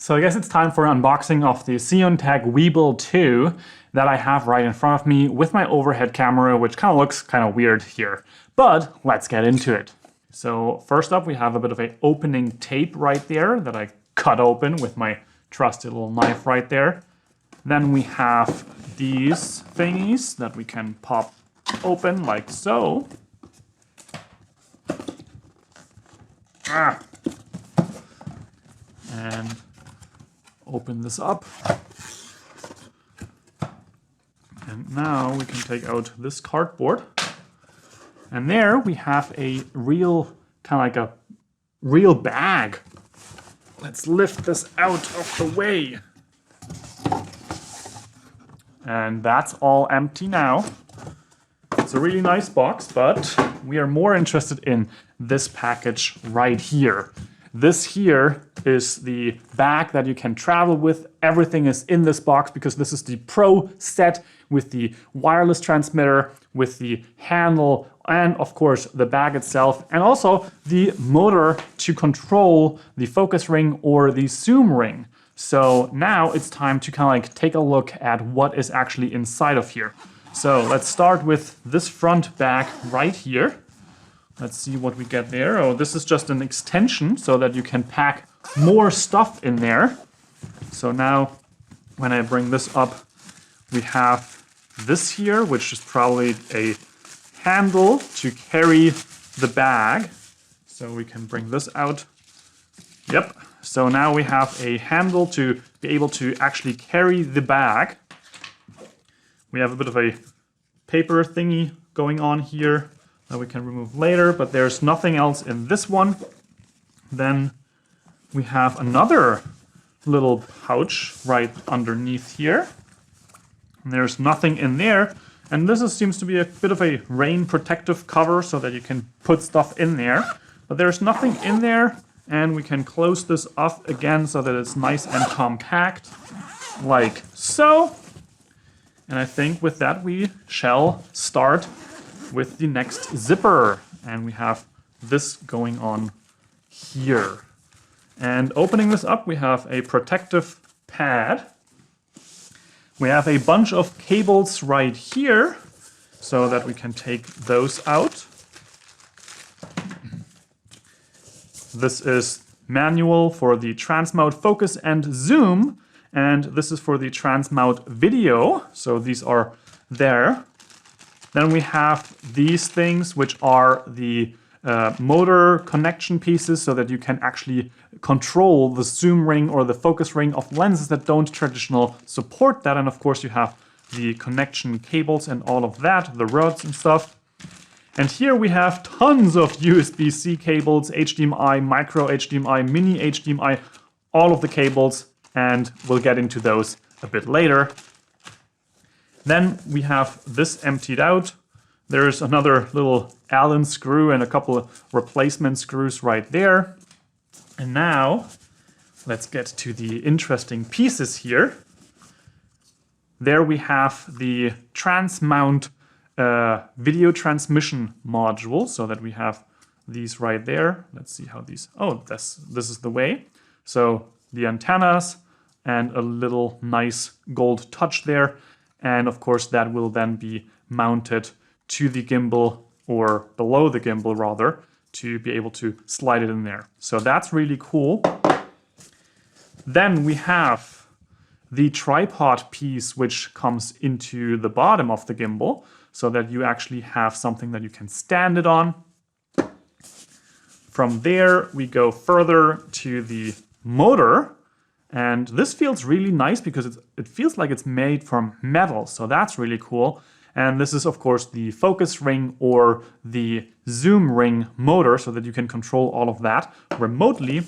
So I guess it's time for an unboxing of the Zhiyun Tech Weebill 2 that I have right in front of me with my overhead camera, which kind of looks kind of weird here. But let's get into it. So first up, we have a bit of an opening tape right there that I cut open with my trusty little knife right there. Then we have these thingies that we can pop open like so. And open this up. And now we can take out this cardboard. And there we have a real, kind of like a real bag. Let's lift this out of the way. And that's all empty now. It's a really nice box, but we are more interested in this package right here. This here is the bag that you can travel with. Everything is in this box because this is the Pro set with the wireless transmitter, with the handle, and of course the bag itself, and also the motor to control the focus ring or the zoom ring. So now it's time to kind of like take a look at what is actually inside of here. So let's start with this front bag right here. Let's see what we get there. Oh, this is just an extension so that you can pack more stuff in there. So now when I bring this up, we have this here, which is probably a handle to carry the bag. So we can bring this out. Yep. So now we have a handle to be able to actually carry the bag. We have a bit of a paper thingy going on here that we can remove later, but there's nothing else in this one. Then we have another little pouch right underneath here. And there's nothing in there. And this seems to be a bit of a rain protective cover so that you can put stuff in there. But there's nothing in there. And we can close this off again so that it's nice and compact, like so. And I think with that we shall start with the next zipper. And we have this going on here. And opening this up, we have a protective pad. We have a bunch of cables right here so that we can take those out. This is manual for the trans-mount focus and zoom, and this is for the trans-mount video. So these are there. Then we have these things, which are the motor connection pieces so that you can actually control the zoom ring or the focus ring of lenses that don't traditionally support that. And of course you have the connection cables and all of that, the rods and stuff. And here we have tons of USB-C cables, HDMI, micro HDMI, mini HDMI, all of the cables, and we'll get into those a bit later. Then we have this emptied out. There's another little Allen screw and a couple of replacement screws right there. And now let's get to the interesting pieces here. There we have the trans-mount video transmission module, so that we have these right there. Let's see how these, oh, this is the way. So the antennas and a little nice gold touch there. And of course that will then be mounted to the gimbal, or below the gimbal rather, to be able to slide it in there. So that's really cool. Then we have the tripod piece, which comes into the bottom of the gimbal, so that you actually have something that you can stand it on. From there, we go further to the motor. And this feels really nice because it feels like it's made from metal. So that's really cool. And this is, of course, the focus ring or the zoom ring motor so that you can control all of that remotely.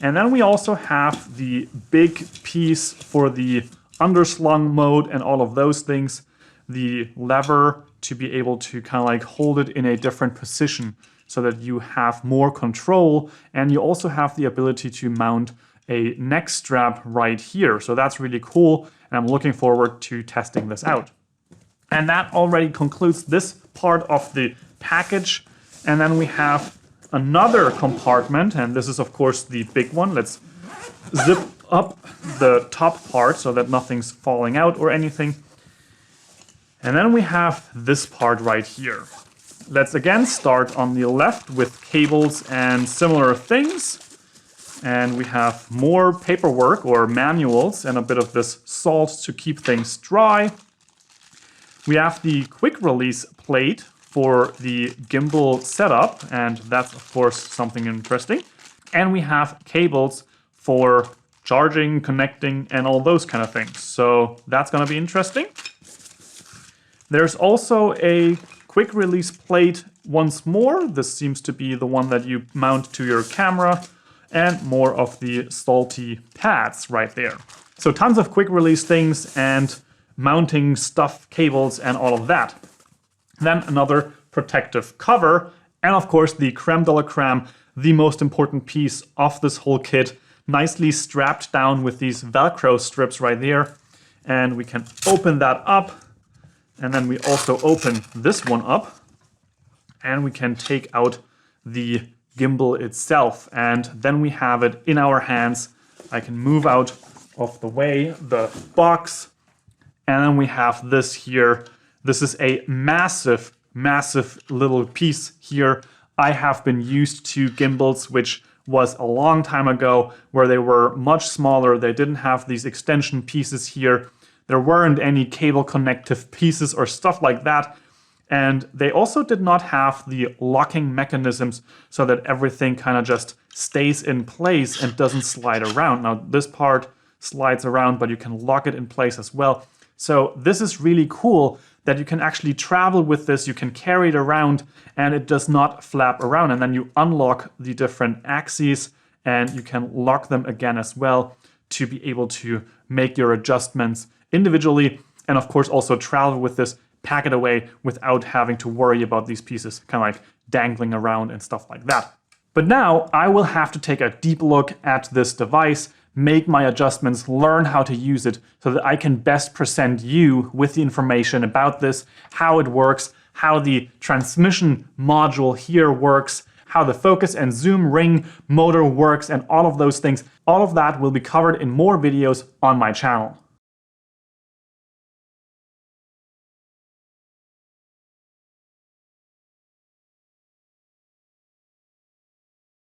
And then we also have the big piece for the underslung mode and all of those things. The lever to be able to kind of like hold it in a different position so that you have more control. And you also have the ability to mount a neck strap right here. So that's really cool. And I'm looking forward to testing this out. And that already concludes this part of the package. And then we have another compartment. And this is, of course, the big one. Let's zip up the top part so that nothing's falling out or anything. And then we have this part right here. Let's again start on the left with cables and similar things. And we have more paperwork or manuals and a bit of this salt to keep things dry. We have the quick release plate for the gimbal setup, and that's of course something interesting. And we have cables for charging, connecting, and all those kind of things. So that's going to be interesting. There's also a quick release plate once more. This seems to be the one that you mount to your camera, and more of the salty pads right there. So tons of quick release things and mounting stuff, cables, and all of that. Then another protective cover, and of course the creme de la creme, the most important piece of this whole kit, nicely strapped down with these Velcro strips right there. And we can open that up. And then we also open this one up, and we can take out the gimbal itself. And then we have it in our hands. I can move out of the way the box. And then we have this here. This is a massive, massive little piece here. I have been used to gimbals, which was a long time ago, where they were much smaller. They didn't have these extension pieces here. There weren't any cable connective pieces or stuff like that. And they also did not have the locking mechanisms so that everything kind of just stays in place and doesn't slide around. Now this part slides around, but you can lock it in place as well. So this is really cool that you can actually travel with this. You can carry it around and it does not flap around. And then you unlock the different axes and you can lock them again as well to be able to make your adjustments individually, and of course also travel with this, pack it away without having to worry about these pieces kind of like dangling around and stuff like that. But now I will have to take a deep look at this device, make my adjustments, learn how to use it so that I can best present you with the information about this, how it works, how the transmission module here works, how the focus and zoom ring motor works, and all of those things. All of that will be covered in more videos on my channel.